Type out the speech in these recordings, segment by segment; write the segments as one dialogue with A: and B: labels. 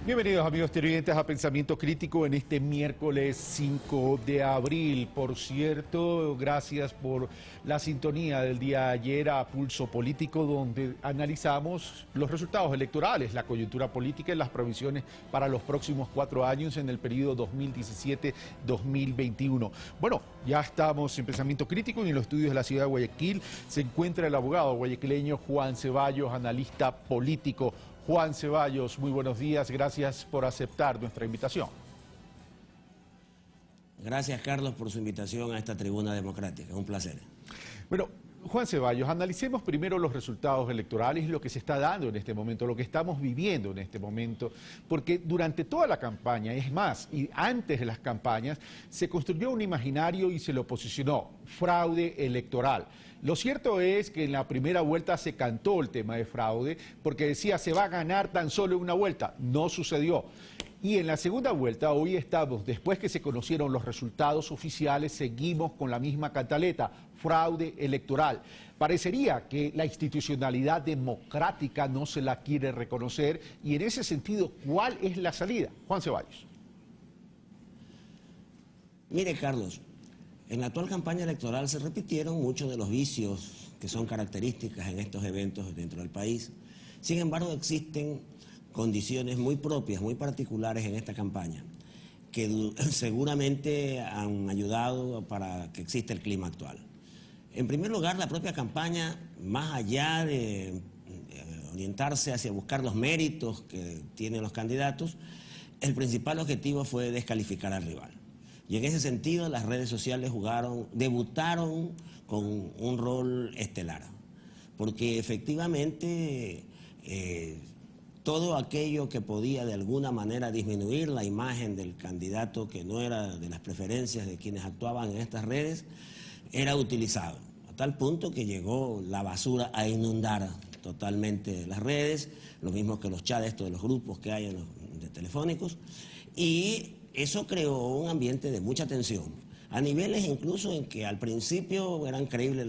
A: Bienvenidos amigos televidentes a Pensamiento Crítico en este miércoles 5 de abril. Por cierto, gracias por la sintonía del día de ayer a Pulso Político, donde analizamos los resultados electorales, la coyuntura política y las previsiones para los próximos 4 años en el periodo 2017-2021. Bueno, ya estamos en Pensamiento Crítico y en los estudios de la ciudad de Guayaquil se encuentra el abogado guayaquileño Juan Ceballos, analista político. Juan Ceballos, muy buenos días, gracias por aceptar nuestra invitación.
B: Gracias, Carlos, por su invitación a esta tribuna democrática, un placer.
A: Bueno, Juan Ceballos, analicemos primero los resultados electorales y lo que se está dando en este momento, lo que estamos viviendo en este momento, porque durante toda la campaña, es más, y antes de las campañas, se construyó un imaginario y se lo posicionó, fraude electoral. Lo cierto es que en la primera vuelta se cantó el tema de fraude, porque decía se va a ganar tan solo una vuelta, no sucedió. Y en la segunda vuelta, hoy estamos, después que se conocieron los resultados oficiales, seguimos con la misma cantaleta, fraude electoral. Parecería que la institucionalidad democrática no se la quiere reconocer y en ese sentido, ¿cuál es la salida? Juan Ceballos.
B: Mire, Carlos, en la actual campaña electoral se repitieron muchos de los vicios que son características en estos eventos dentro del país. Sin embargo, existen condiciones muy propias, muy particulares en esta campaña, que seguramente han ayudado para que exista el clima actual. En primer lugar, la propia campaña, más allá de orientarse hacia buscar los méritos que tienen los candidatos, el principal objetivo fue descalificar al rival. Y en ese sentido, las redes sociales debutaron con un rol estelar, porque efectivamente todo aquello que podía de alguna manera disminuir la imagen del candidato que no era de las preferencias de quienes actuaban en estas redes, era utilizado, a tal punto que llegó la basura a inundar totalmente las redes, lo mismo que los chats estos de los grupos que hay de telefónicos, y eso creó un ambiente de mucha tensión, a niveles incluso en que al principio eran creíbles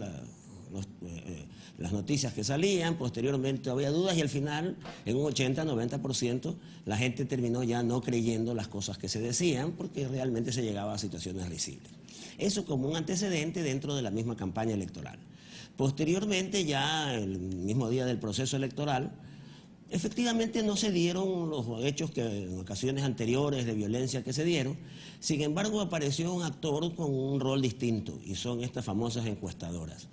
B: las noticias que salían, posteriormente había dudas y al final, en un 80-90%, la gente terminó ya no creyendo las cosas que se decían porque realmente se llegaba a situaciones risibles. Eso como un antecedente dentro de la misma campaña electoral. Posteriormente, ya el mismo día del proceso electoral, efectivamente no se dieron los hechos que en ocasiones anteriores de violencia que se dieron, sin embargo apareció un actor con un rol distinto y son estas famosas encuestadoras,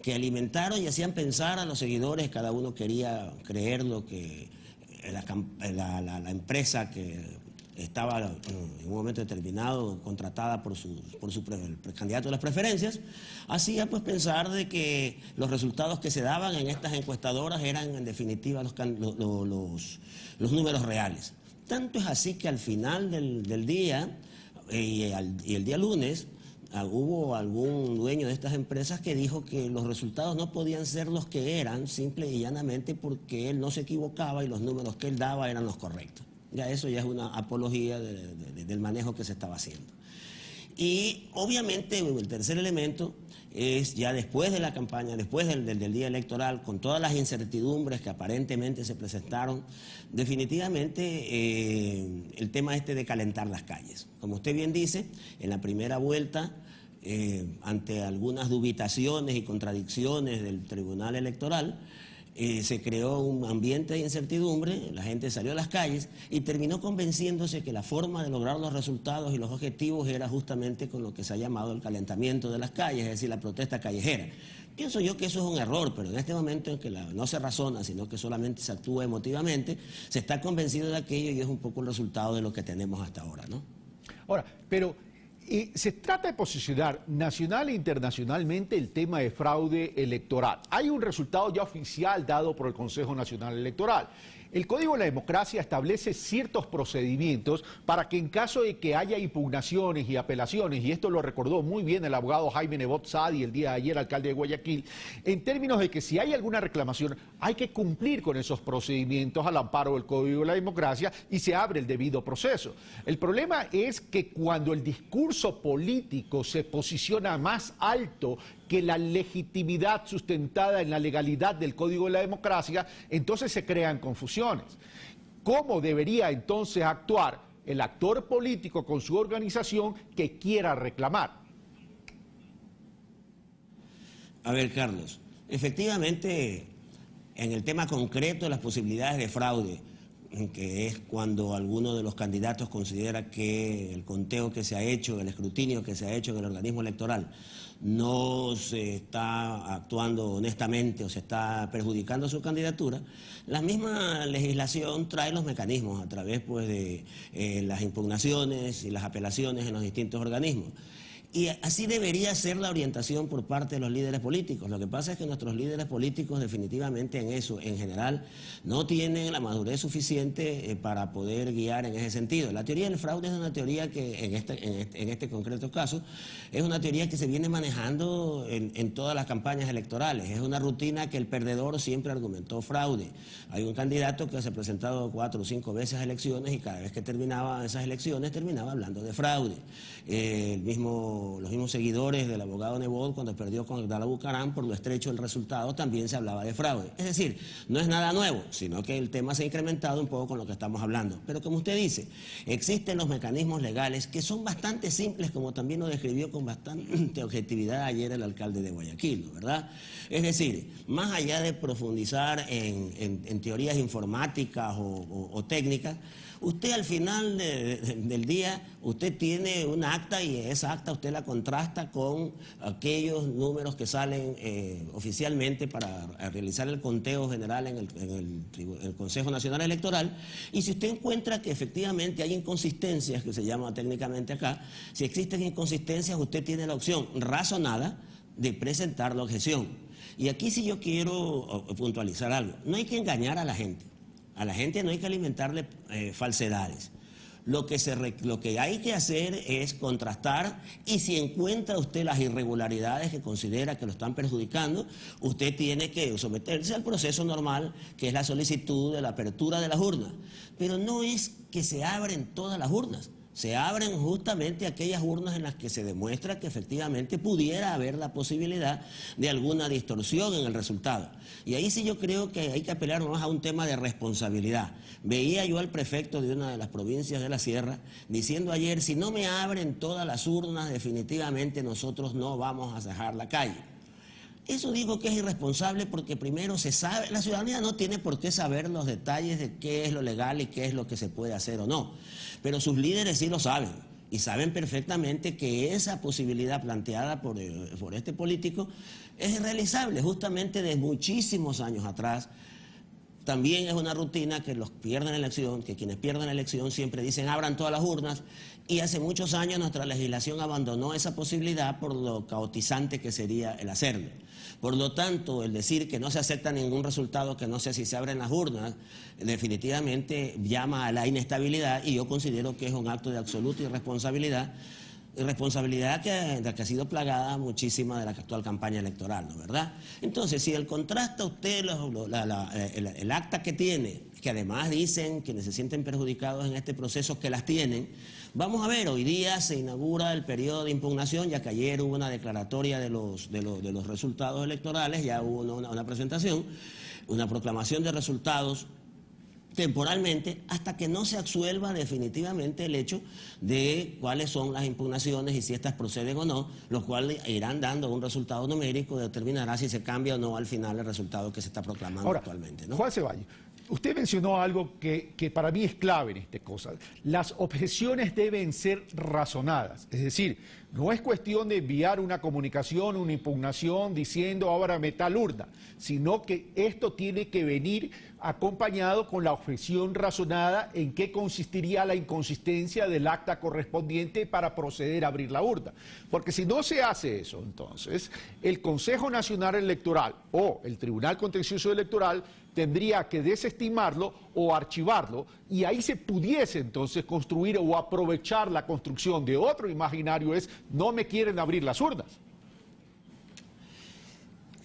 B: que alimentaron y hacían pensar a los seguidores, cada uno quería creer lo que la empresa que estaba en un momento determinado contratada por el candidato de las preferencias, hacía pues pensar de que los resultados que se daban en estas encuestadoras eran en definitiva los números reales. Tanto es así que al final del día y el día lunes, hubo algún dueño de estas empresas que dijo que los resultados no podían ser los que eran, simple y llanamente porque él no se equivocaba y los números que él daba eran los correctos. Ya eso ya es una apología del manejo que se estaba haciendo. Y obviamente el tercer elemento es ya después de la campaña, después del día electoral, con todas las incertidumbres que aparentemente se presentaron, definitivamente el tema de calentar las calles. Como usted bien dice, en la primera vuelta, ante algunas dubitaciones y contradicciones del Tribunal Electoral, se creó un ambiente de incertidumbre, la gente salió a las calles y terminó convenciéndose que la forma de lograr los resultados y los objetivos era justamente con lo que se ha llamado el calentamiento de las calles, es decir, la protesta callejera. Pienso yo que eso es un error, pero en este momento en que no se razona, sino que solamente se actúa emotivamente, se está convencido de aquello y es un poco el resultado de lo que tenemos hasta ahora, ¿no?
A: Ahora, pero se trata de posicionar nacional e internacionalmente el tema de fraude electoral. Hay un resultado ya oficial dado por el Consejo Nacional Electoral. El Código de la Democracia establece ciertos procedimientos para que en caso de que haya impugnaciones y apelaciones, y esto lo recordó muy bien el abogado Jaime Nebot Sadi el día de ayer, alcalde de Guayaquil, en términos de que si hay alguna reclamación hay que cumplir con esos procedimientos al amparo del Código de la Democracia y se abre el debido proceso. El problema es que cuando el discurso político se posiciona más alto que la legitimidad sustentada en la legalidad del Código de la Democracia, entonces se crean confusiones. cómo debería entonces actuar el actor político con su organización que quiera reclamar.
B: A ver, Carlos, efectivamente, en el tema concreto de las posibilidades de fraude, que es cuando alguno de los candidatos considera que el conteo que se ha hecho, el escrutinio que se ha hecho en el organismo electoral, no se está actuando honestamente o se está perjudicando su candidatura, la misma legislación trae los mecanismos a través pues, de las impugnaciones y las apelaciones en los distintos organismos. Y así debería ser la orientación por parte de los líderes políticos. Lo que pasa es que nuestros líderes políticos definitivamente en eso, en general, no tienen la madurez suficiente para poder guiar en ese sentido. La teoría del fraude es una teoría que en este concreto caso es una teoría que se viene manejando en todas las campañas electorales. Es una rutina que el perdedor siempre argumentó fraude. Hay un candidato que se ha presentado 4 o 5 veces a elecciones y cada vez que terminaba esas elecciones terminaba hablando de fraude. Los mismos seguidores del abogado Nebot, cuando perdió con Abdalá Bucaram, por lo estrecho del resultado, también se hablaba de fraude. Es decir, no es nada nuevo, sino que el tema se ha incrementado un poco con lo que estamos hablando. Pero como usted dice, existen los mecanismos legales que son bastante simples, como también lo describió con bastante objetividad ayer el alcalde de Guayaquil, ¿no? ¿Verdad? Es decir, más allá de profundizar en teorías informáticas o técnicas, usted al final del día, usted tiene una acta y esa acta usted la contrasta con aquellos números que salen oficialmente para realizar el conteo general en el Consejo Nacional Electoral. Y si usted encuentra que efectivamente hay inconsistencias, que se llama técnicamente acá, si existen inconsistencias, usted tiene la opción razonada de presentar la objeción. Y aquí sí yo quiero puntualizar algo. No hay que engañar a la gente. A la gente no hay que alimentarle falsedades. Lo que hay que hacer es contrastar y si encuentra usted las irregularidades que considera que lo están perjudicando, usted tiene que someterse al proceso normal, que es la solicitud de la apertura de las urnas. Pero no es que se abren todas las urnas. Se abren justamente aquellas urnas en las que se demuestra que efectivamente pudiera haber la posibilidad de alguna distorsión en el resultado. Y ahí sí yo creo que hay que apelar más a un tema de responsabilidad. Veía yo al prefecto de una de las provincias de la Sierra diciendo ayer, si no me abren todas las urnas, definitivamente nosotros no vamos a dejar la calle. Eso digo que es irresponsable porque primero se sabe, la ciudadanía no tiene por qué saber los detalles de qué es lo legal y qué es lo que se puede hacer o no, pero sus líderes sí lo saben y saben perfectamente que esa posibilidad planteada por este político es irrealizable, justamente de muchísimos años atrás. También es una rutina que los pierden la elección, que quienes pierden la elección siempre dicen abran todas las urnas y hace muchos años nuestra legislación abandonó esa posibilidad por lo caotizante que sería el hacerlo. Por lo tanto, el decir que no se acepta ningún resultado que no sea si se abren las urnas, definitivamente llama a la inestabilidad y yo considero que es un acto de absoluta irresponsabilidad. Responsabilidad que ha sido plagada muchísima de la actual campaña electoral, ¿no verdad? Entonces, si contrasta usted el acta que tiene, que además dicen quienes se sienten perjudicados en este proceso que las tienen, vamos a ver, hoy día se inaugura el periodo de impugnación, ya que ayer hubo una declaratoria de los resultados electorales, ya hubo una presentación, una proclamación de resultados temporalmente hasta que no se absuelva definitivamente el hecho de cuáles son las impugnaciones y si estas proceden o no, lo cual irán dando un resultado numérico, determinará si se cambia o no al final el resultado que se está proclamando actualmente, ¿no?
A: Juan Ceballos, usted mencionó algo que para mí es clave en esta cosa. Las objeciones deben ser razonadas, es decir, no es cuestión de enviar una comunicación, una impugnación diciendo ábrame tal urna, sino que esto tiene que venir acompañado con la objeción razonada en qué consistiría la inconsistencia del acta correspondiente para proceder a abrir la urna. Porque si no se hace eso, entonces, el Consejo Nacional Electoral o el Tribunal Contencioso Electoral tendría que desestimarlo o archivarlo y ahí se pudiese entonces construir o aprovechar la construcción de otro imaginario es no me quieren abrir las urnas.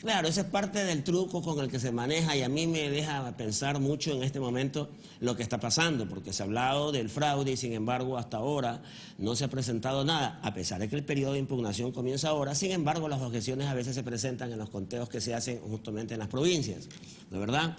B: Claro, esa es parte del truco con el que se maneja y a mí me deja pensar mucho en este momento lo que está pasando, porque se ha hablado del fraude y sin embargo hasta ahora no se ha presentado nada, a pesar de que el periodo de impugnación comienza ahora, sin embargo las objeciones a veces se presentan en los conteos que se hacen justamente en las provincias, ¿no es verdad?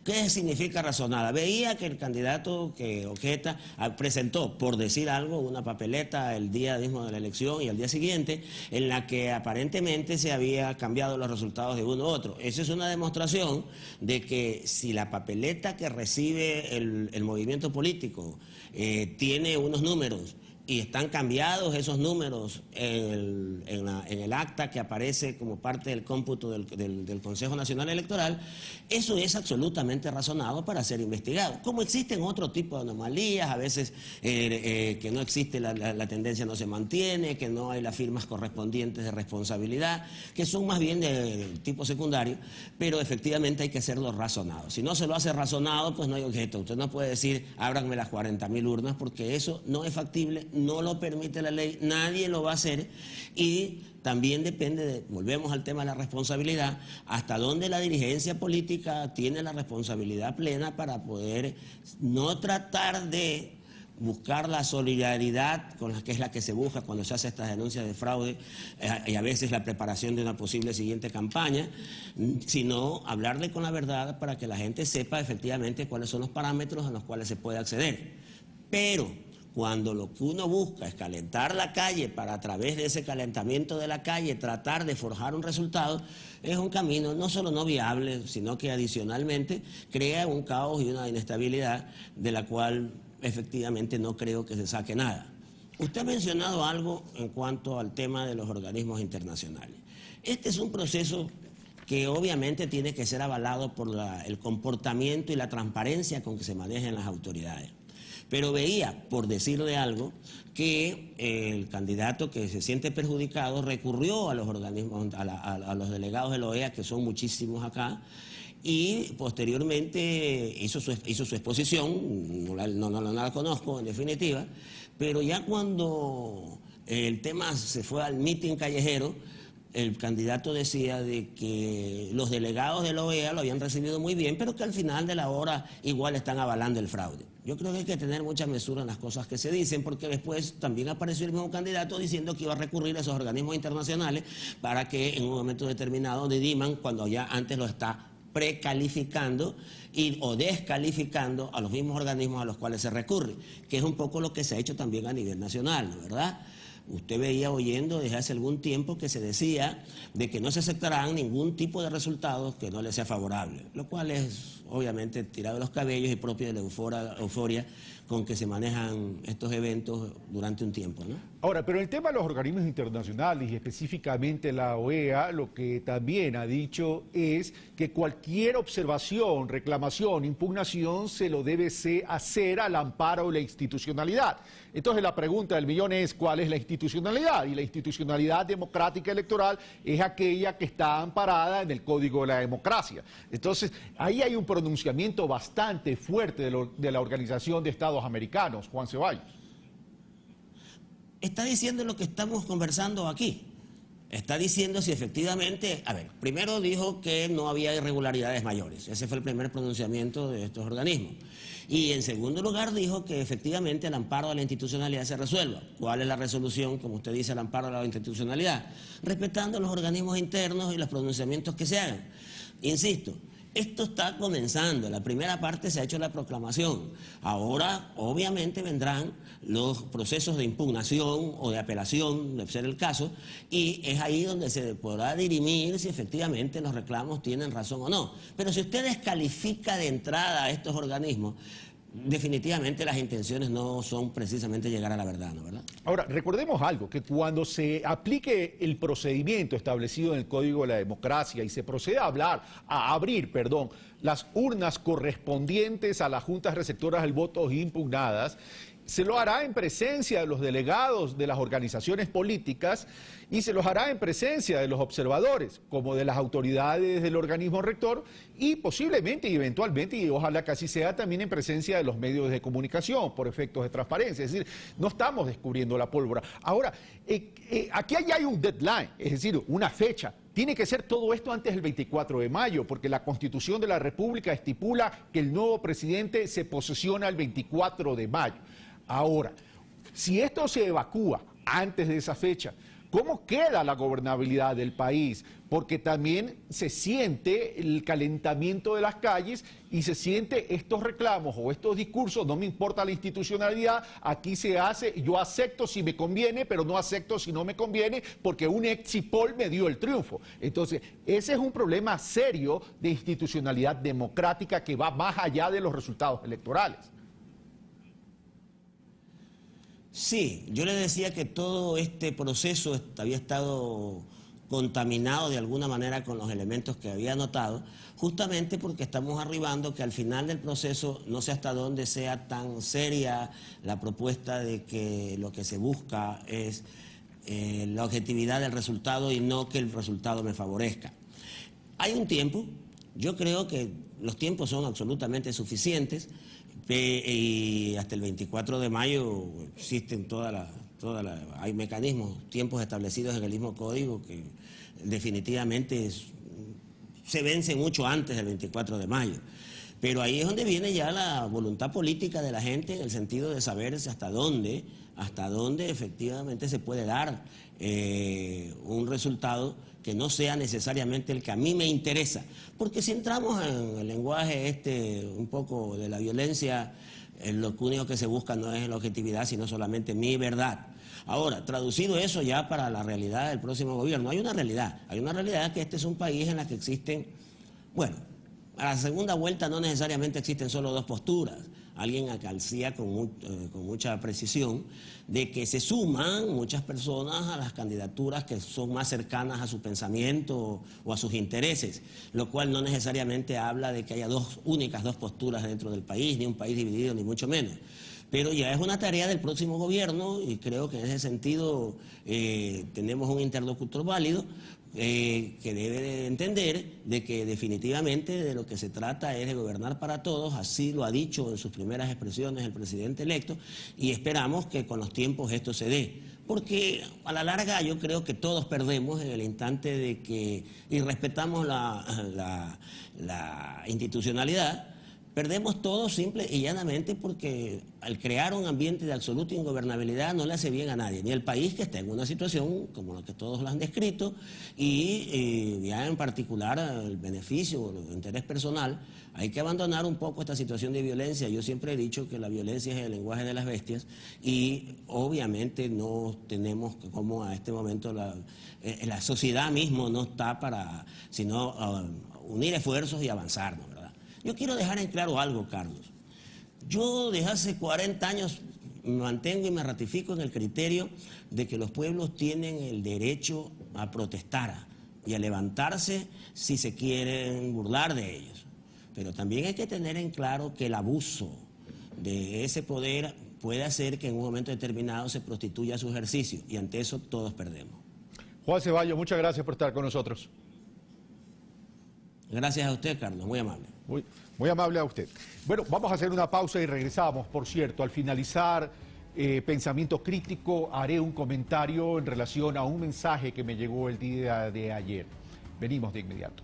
B: ¿Qué significa razonada? Veía que el candidato que objeta presentó, por decir algo, una papeleta el día mismo de la elección y al día siguiente, en la que aparentemente se había cambiado los resultados de uno u otro. Eso es una demostración de que si la papeleta que recibe el movimiento político tiene unos números y están cambiados esos números en el acta que aparece como parte del cómputo del Consejo Nacional Electoral, eso es absolutamente razonado para ser investigado. Como existen otro tipo de anomalías, a veces que no existe la tendencia, no se mantiene, que no hay las firmas correspondientes de responsabilidad, que son más bien de tipo secundario, pero efectivamente hay que hacerlo razonado. Si no se lo hace razonado, pues no hay objeto. Usted no puede decir, ábranme las 40.000 urnas, porque eso no es factible, no lo permite la ley, nadie lo va a hacer, y también depende, volvemos al tema de la responsabilidad, hasta dónde la dirigencia política tiene la responsabilidad plena para poder no tratar de buscar la solidaridad con la que es la que se busca cuando se hace estas denuncias de fraude y a veces la preparación de una posible siguiente campaña, sino hablarle con la verdad para que la gente sepa efectivamente cuáles son los parámetros en los cuales se puede acceder. Pero cuando lo que uno busca es calentar la calle para a través de ese calentamiento de la calle tratar de forjar un resultado, es un camino no solo no viable, sino que adicionalmente crea un caos y una inestabilidad de la cual efectivamente no creo que se saque nada. Usted ha mencionado algo en cuanto al tema de los organismos internacionales. Este es un proceso que obviamente tiene que ser avalado por el comportamiento y la transparencia con que se manejan las autoridades. Pero veía, por decirle algo, que el candidato que se siente perjudicado recurrió a los organismos, a los delegados de la OEA, que son muchísimos acá, y posteriormente hizo su exposición, no la conozco en definitiva, pero ya cuando el tema se fue al mitin callejero, el candidato decía de que los delegados de la OEA lo habían recibido muy bien, pero que al final de la hora igual están avalando el fraude. Yo creo que hay que tener mucha mesura en las cosas que se dicen, porque después también apareció el mismo candidato diciendo que iba a recurrir a esos organismos internacionales para que en un momento determinado diriman cuando ya antes lo está precalificando o descalificando a los mismos organismos a los cuales se recurre, que es un poco lo que se ha hecho también a nivel nacional, ¿no? ¿Verdad? Usted veía oyendo desde hace algún tiempo que se decía de que no se aceptarán ningún tipo de resultados que no le sea favorable, lo cual es obviamente tirado de los cabellos y propio de la euforia con que se manejan estos eventos durante un tiempo, ¿no?
A: Ahora, pero el tema de los organismos internacionales y específicamente la OEA, lo que también ha dicho es que cualquier observación, reclamación, impugnación se lo debe hacer al amparo de la institucionalidad. Entonces la pregunta del millón es ¿cuál es la institucionalidad? Y la institucionalidad democrática electoral es aquella que está amparada en el Código de la Democracia. Entonces ahí hay un pronunciamiento bastante fuerte de la Organización de Estados Americanos, Juan Ceballos.
B: Está diciendo lo que estamos conversando aquí. Está diciendo si efectivamente, a ver, primero dijo que no había irregularidades mayores. Ese fue el primer pronunciamiento de estos organismos. Y en segundo lugar dijo que efectivamente el amparo a la institucionalidad se resuelva. ¿Cuál es la resolución, como usted dice, el amparo a la institucionalidad? Respetando los organismos internos y los pronunciamientos que se hagan. Insisto, esto está comenzando, la primera parte se ha hecho la proclamación. Ahora, obviamente, vendrán los procesos de impugnación o de apelación, debe ser el caso, y es ahí donde se podrá dirimir si efectivamente los reclamos tienen razón o no. Pero si usted descalifica de entrada a estos organismos, definitivamente las intenciones no son precisamente llegar a la verdad, ¿no? ¿Verdad?
A: Ahora, recordemos algo, que cuando se aplique el procedimiento establecido en el Código de la Democracia y se proceda a abrir las urnas correspondientes a las juntas receptoras del voto impugnadas, se lo hará en presencia de los delegados de las organizaciones políticas y se los hará en presencia de los observadores, como de las autoridades del organismo rector y posiblemente y eventualmente, y ojalá que así sea, también en presencia de los medios de comunicación por efectos de transparencia. Es decir, no estamos descubriendo la pólvora. Ahora, aquí hay un deadline, es decir, una fecha. Tiene que ser todo esto antes del 24 de mayo, porque la Constitución de la República estipula que el nuevo presidente se posesiona el 24 de mayo. Ahora, si esto se evacúa antes de esa fecha, ¿Cómo queda la gobernabilidad del país? Porque también se siente el calentamiento de las calles y se siente estos reclamos o estos discursos, no me importa la institucionalidad, aquí se hace, yo acepto si me conviene, pero no acepto si no me conviene, porque un exit poll me dio el triunfo. Entonces, ese es un problema serio de institucionalidad democrática que va más allá de los resultados electorales.
B: Sí, yo le decía que todo este proceso había estado contaminado de alguna manera con los elementos que había notado, justamente porque estamos arribando que al final del proceso no sé hasta dónde sea tan seria la propuesta de que lo que se busca es la objetividad del resultado y no que el resultado me favorezca. Hay un tiempo, yo creo que los tiempos son absolutamente suficientes y hasta el 24 de mayo existen hay mecanismos, tiempos establecidos en el mismo código que definitivamente se vencen mucho antes del 24 de mayo. Pero ahí es donde viene ya la voluntad política de la gente en el sentido de saber hasta dónde efectivamente se puede dar un resultado que no sea necesariamente el que a mí me interesa. Porque si entramos en el lenguaje un poco de la violencia, lo único que se busca no es la objetividad, sino solamente mi verdad. Ahora, traducido eso ya para la realidad del próximo gobierno, hay una realidad que este es un país en la que existen, bueno, a la segunda vuelta no necesariamente existen solo dos posturas. Alguien acalcía con mucha precisión de que se suman muchas personas a las candidaturas que son más cercanas a su pensamiento o a sus intereses, lo cual no necesariamente habla de que haya únicas dos posturas dentro del país, ni un país dividido, ni mucho menos. Pero ya es una tarea del próximo gobierno y creo que en ese sentido tenemos un interlocutor válido que debe de entender de que definitivamente de lo que se trata es de gobernar para todos, así lo ha dicho en sus primeras expresiones el presidente electo, y esperamos que con los tiempos esto se dé. Porque a la larga yo creo que todos perdemos en el instante de que irrespetamos la institucionalidad. Perdemos todo simple y llanamente porque al crear un ambiente de absoluta ingobernabilidad no le hace bien a nadie, ni al país que está en una situación como la que todos la han descrito y ya en particular el beneficio o el interés personal. Hay que abandonar un poco esta situación de violencia. Yo siempre he dicho que la violencia es el lenguaje de las bestias y obviamente no tenemos como a este momento la sociedad mismo no está para sino unir esfuerzos y avanzarnos, ¿verdad? Yo quiero dejar en claro algo, Carlos. Yo desde hace 40 años me mantengo y me ratifico en el criterio de que los pueblos tienen el derecho a protestar y a levantarse si se quieren burlar de ellos. Pero también hay que tener en claro que el abuso de ese poder puede hacer que en un momento determinado se prostituya su ejercicio y ante eso todos perdemos.
A: Juan Ceballos, muchas gracias por estar con nosotros.
B: Gracias a usted, Carlos, muy amable.
A: Muy amable a usted. Bueno, vamos a hacer una pausa y regresamos. Por cierto, al finalizar Pensamiento Crítico, haré un comentario en relación a un mensaje que me llegó el día de ayer. Venimos de inmediato.